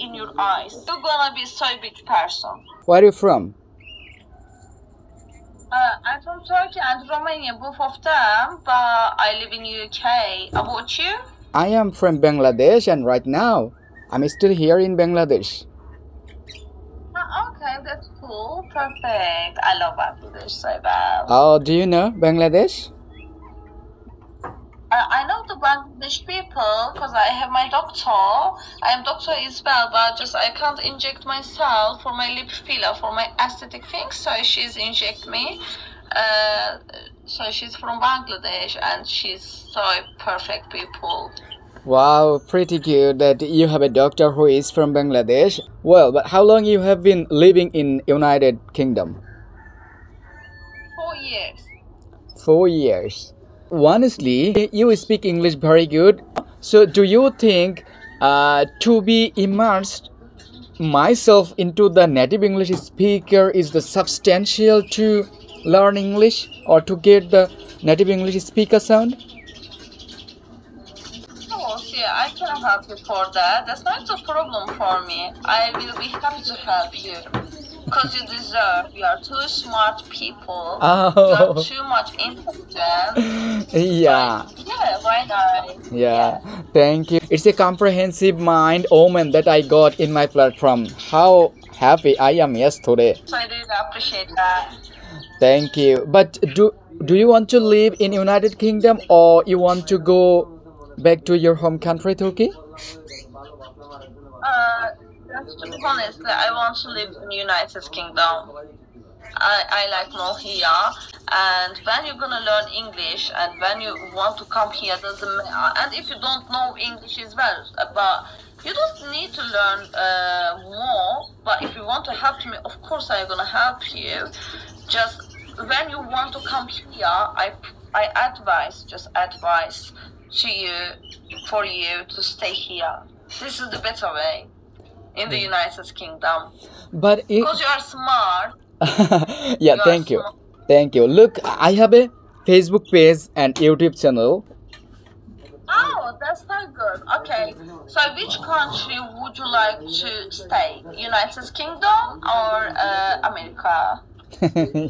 in your eyes. You're gonna be so big person. Where are you from? I'm from Turkey and Romania, both of them, but I live in UK. About you? I am from Bangladesh, and right now I'm still here in Bangladesh. Okay, that's cool. Perfect. I love Bangladesh so well. Oh, do you know Bangladesh? I know the Bangladesh people because I have my doctor. I am doctor as well, but just I can't inject myself for my lip filler, for my aesthetic things. So she's inject me. So she's from Bangladesh and she's so perfect people. Wow, pretty good that you have a doctor who is from Bangladesh. Well, but how long you have been living in United Kingdom? 4 years. 4 years. Honestly, you speak English very good. So do you think to be immersed myself into the native English speaker is the substantial to learn English or to get the native English speaker sound? Yeah, I can help you for that. That's not a problem for me. I will be happy to help you. Because you deserve. You are too smart people. Oh. You are too much intelligent. Yeah. Yeah, why not? Yeah, thank you. It's a comprehensive mind omen that I got in my platform. How happy I am yesterday. So I really appreciate that. Thank you. But do you want to live in United Kingdom or you want to go back to your home country, Turkey? To be honest, I want to live in United Kingdom. I like more here, and when you're gonna learn English and when you want to come here, doesn't matter. And if you don't know English as well, but you don't need to learn more. But if you want to help me, of course I'm gonna help you. Just when you want to come here, I advise to you for you to stay here. This is the better way in the United Kingdom. But because you are smart. Yeah, thank you. Thank you. Look, I have a Facebook page and YouTube channel. Oh, that's very good. Okay. So which country would you like to stay? United Kingdom or America?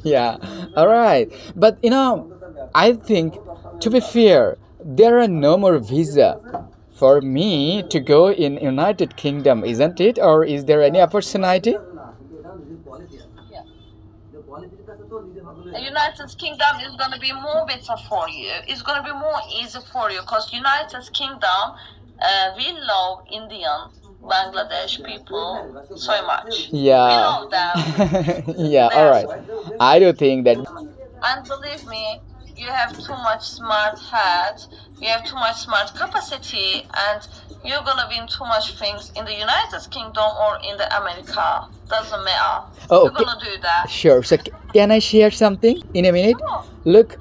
Yeah, all right. But I think, to be fair, there are no more visa for me to go in United Kingdom, isn't it? Or is there any opportunity? The United Kingdom is going to be more better for you. It's going to be more easy for you because United Kingdom, we love Indian, Bangladesh people so much. Yeah. We love them. Yeah, all right. I do think that. And believe me, you have too much smart head, you have too much smart capacity, and you're gonna win too much things in the United Kingdom or in the America. Doesn't matter. Oh, you're gonna do that. Sure. So can I share something in a minute? Sure. Look,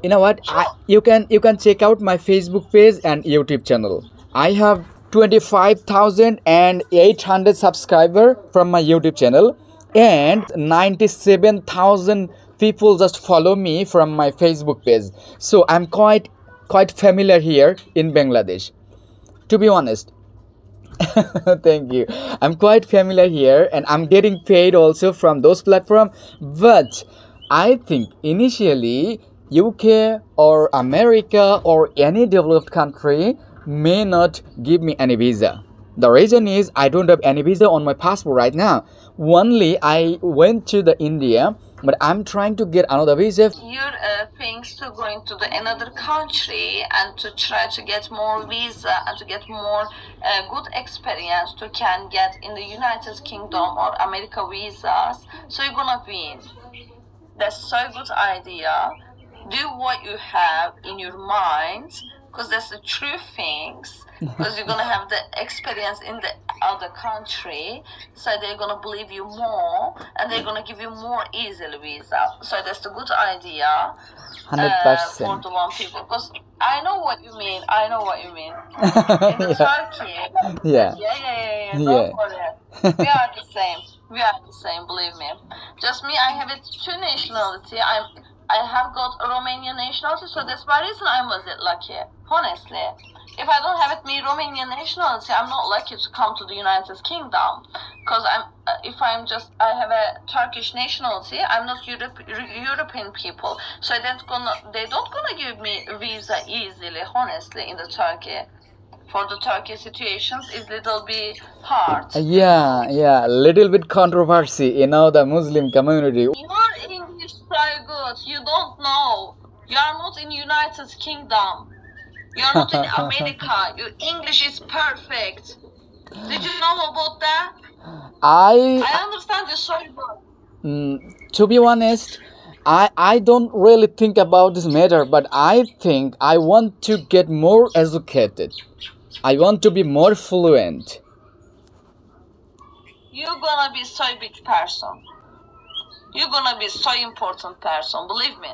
you know what? You can check out my Facebook page and YouTube channel. I have 25,800 subscribers from my YouTube channel, and 97,000 people just follow me from my Facebook page. So I'm quite familiar here in Bangladesh, to be honest. Thank you. I'm quite familiar here and I'm getting paid also from those platforms. But I think initially UK or America or any developed country may not give me any visa. The reason is I don't have any visa on my passport right now. Only I went to the India, but I'm trying to get another visa. Your things to going to another country and to try to get more visa and to get more good experience to can get in the United Kingdom or America visas. So you're gonna win. That's so good idea. Do what you have in your mind, because that's the true things. Because you're gonna have the experience in the other country, so they're gonna believe you more, and they're gonna give you more easily visa. So that's a good idea. 100%. For the one people, because I know what you mean. In the Turkey. Yeah. Yeah. Don't worry. We are the same. Believe me. Just me, I have two nationality. I have got a Romanian nationality, so that's why reason I was lucky. Honestly, if I don't have me Romanian nationality, I'm not lucky to come to the United Kingdom. Because if I have a Turkish nationality, I'm not European people, so they don't gonna give me a visa easily. Honestly, in the Turkey, for the Turkey situations, is little bit hard. Yeah, little bit controversy, the Muslim community. Your English so good, you don't know. You are not in United Kingdom. You are not in America. Your English is perfect. Did you know about that? I understand you so good. To be honest, I don't really think about this matter, but I think I want to get more educated. I want to be more fluent. You're gonna be so big person. You're gonna be so important person. Believe me.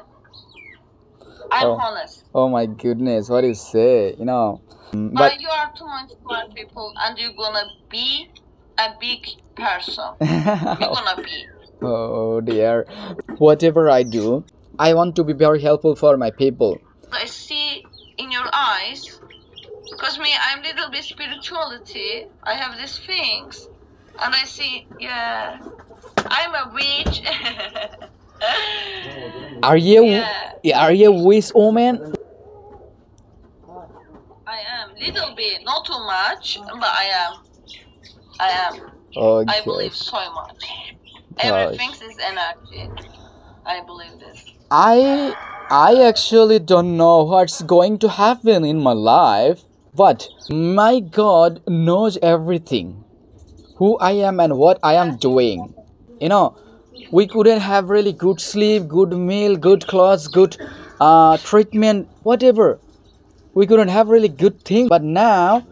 I'm honest. Oh my goodness, what do you say? But you are too much smart people, and you're gonna be a big person. You're gonna be. Oh dear. Whatever I do, I want to be very helpful for my people. I see in your eyes, because I'm little bit spirituality. I have these things, and I see, yeah, I'm a witch. Are you a wise woman? I am little bit, not too much, but I am. Okay. I believe so much. Everything is energy. I believe this. I actually don't know what's going to happen in my life, but my God knows everything. Who I am and what I am doing. We couldn't have really good sleep, good meal, good clothes, good treatment, whatever. We couldn't have really good things, but now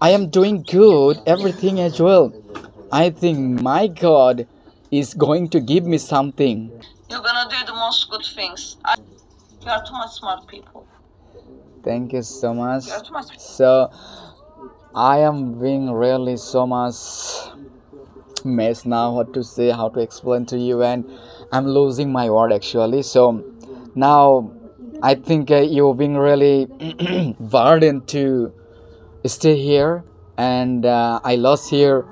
I am doing good, everything as well. I think my God is going to give me something. You're gonna do the most good things. You are too much smart people. Thank you so much. You are too much. So I am being really so much mess now, what to say, how to explain to you, and I'm losing my word actually. So now I think you're being really burdened to stay here, and I lost here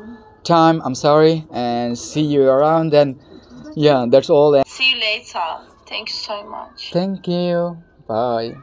time. I'm sorry, and see you around. And yeah, that's all. See you later. Thank you so much. Thank you. Bye.